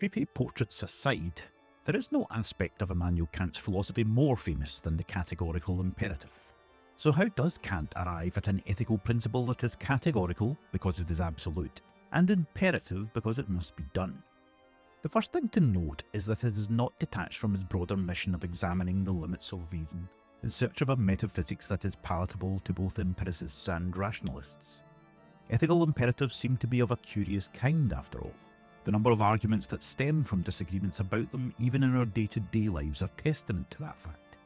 creepy portraits aside, there is no aspect of Immanuel Kant's philosophy more famous than the categorical imperative. So how does Kant arrive at an ethical principle that is categorical because it is absolute, and imperative because it must be done? The first thing to note is that it is not detached from his broader mission of examining the limits of reason in search of a metaphysics that is palatable to both empiricists and rationalists. Ethical imperatives seem to be of a curious kind after all. The number of arguments that stem from disagreements about them, even in our day-to-day lives, are testament to that fact.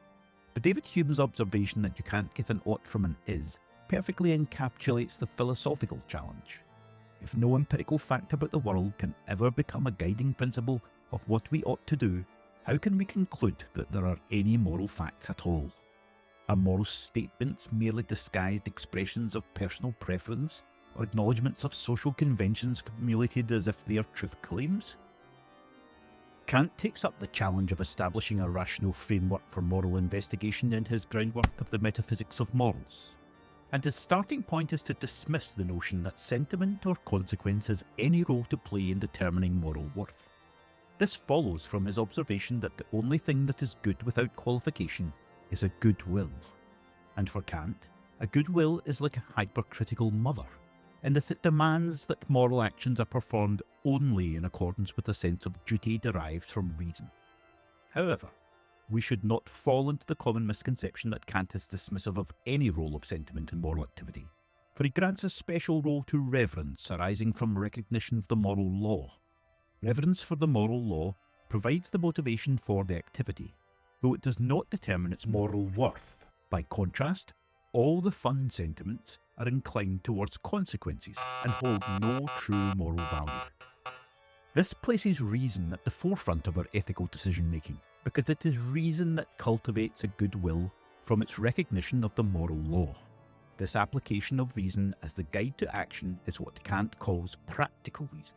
But David Hume's observation that you can't get an ought from an is perfectly encapsulates the philosophical challenge. If no empirical fact about the world can ever become a guiding principle of what we ought to do, how can we conclude that there are any moral facts at all? Are moral statements merely disguised expressions of personal preference, or acknowledgements of social conventions formulated as if they are truth claims? Kant takes up the challenge of establishing a rational framework for moral investigation in his Groundwork of the Metaphysics of Morals, and his starting point is to dismiss the notion that sentiment or consequence has any role to play in determining moral worth. This follows from his observation that the only thing that is good without qualification is a good will. And for Kant, a good will is like a hypercritical mother, in that it demands that moral actions are performed only in accordance with a sense of duty derived from reason. However, we should not fall into the common misconception that Kant is dismissive of any role of sentiment in moral activity, for he grants a special role to reverence arising from recognition of the moral law. Reverence for the moral law provides the motivation for the activity, though it does not determine its moral worth. By contrast, all the fun sentiments are inclined towards consequences and hold no true moral value. This places reason at the forefront of our ethical decision-making, because it is reason that cultivates a good will from its recognition of the moral law. This application of reason as the guide to action is what Kant calls practical reason.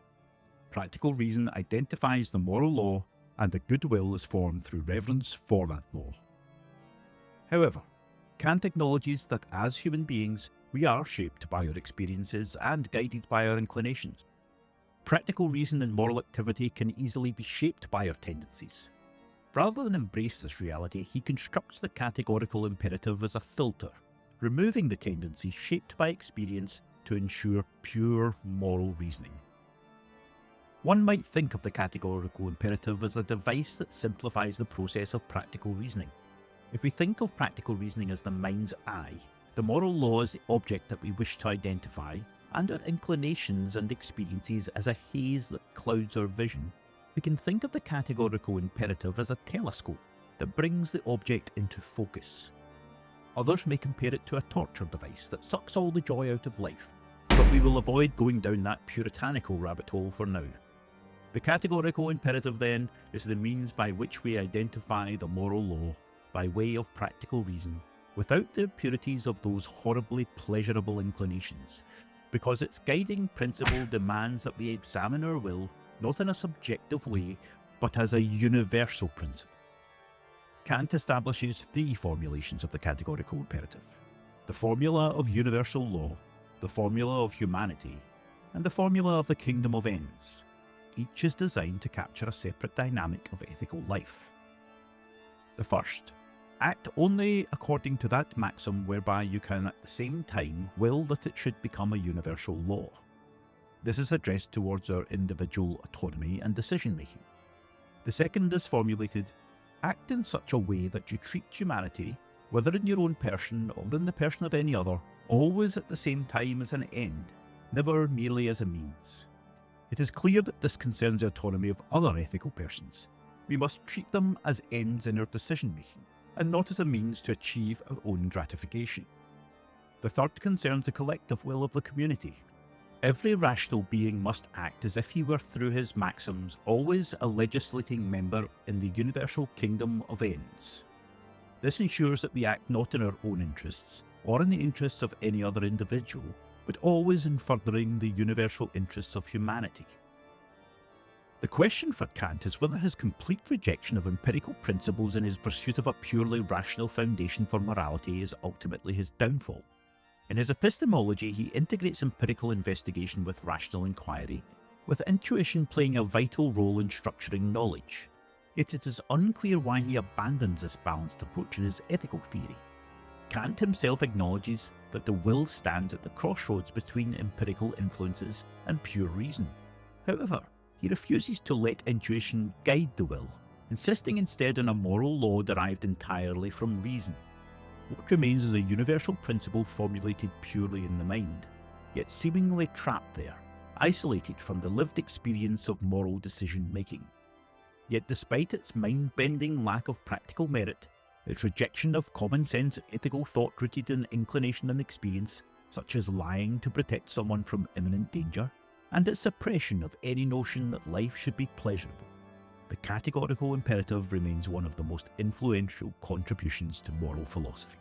Practical reason identifies the moral law, and the good will is formed through reverence for that law. However, Kant acknowledges that as human beings, we are shaped by our experiences and guided by our inclinations. Practical reason in moral activity can easily be shaped by our tendencies. Rather than embrace this reality, he constructs the categorical imperative as a filter, removing the tendencies shaped by experience to ensure pure moral reasoning. One might think of the categorical imperative as a device that simplifies the process of practical reasoning. If we think of practical reasoning as the mind's eye, the moral law is the object that we wish to identify, and our inclinations and experiences as a haze that clouds our vision, we can think of the categorical imperative as a telescope that brings the object into focus. Others may compare it to a torture device that sucks all the joy out of life, but we will avoid going down that puritanical rabbit hole for now. The categorical imperative, then, is the means by which we identify the moral law by way of practical reason, without the impurities of those horribly pleasurable inclinations, because its guiding principle demands that we examine our will not in a subjective way, but as a universal principle. Kant establishes three formulations of the categorical imperative: the formula of universal law, the formula of humanity, and the formula of the kingdom of ends. Each is designed to capture a separate dynamic of ethical life. The first: act only according to that maxim whereby you can at the same time will that it should become a universal law. This is addressed towards our individual autonomy and decision-making. The second is formulated: act in such a way that you treat humanity, whether in your own person or in the person of any other, always at the same time as an end, never merely as a means. It is clear that this concerns the autonomy of other ethical persons. We must treat them as ends in our decision-making, and not as a means to achieve our own gratification. The third concerns the collective will of the community. Every rational being must act as if he were, through his maxims, always a legislating member in the universal kingdom of ends. This ensures that we act not in our own interests, or in the interests of any other individual, but always in furthering the universal interests of humanity. The question for Kant is whether his complete rejection of empirical principles in his pursuit of a purely rational foundation for morality is ultimately his downfall. In his epistemology, he integrates empirical investigation with rational inquiry, with intuition playing a vital role in structuring knowledge. Yet it is unclear why he abandons this balanced approach in his ethical theory. Kant himself acknowledges that the will stands at the crossroads between empirical influences and pure reason. However, he refuses to let intuition guide the will, insisting instead on a moral law derived entirely from reason. What remains is a universal principle formulated purely in the mind, yet seemingly trapped there, isolated from the lived experience of moral decision-making. Yet despite its mind-bending lack of practical merit, its rejection of common-sense ethical thought rooted in inclination and experience, such as lying to protect someone from imminent danger, and its suppression of any notion that life should be pleasurable, the categorical imperative remains one of the most influential contributions to moral philosophy.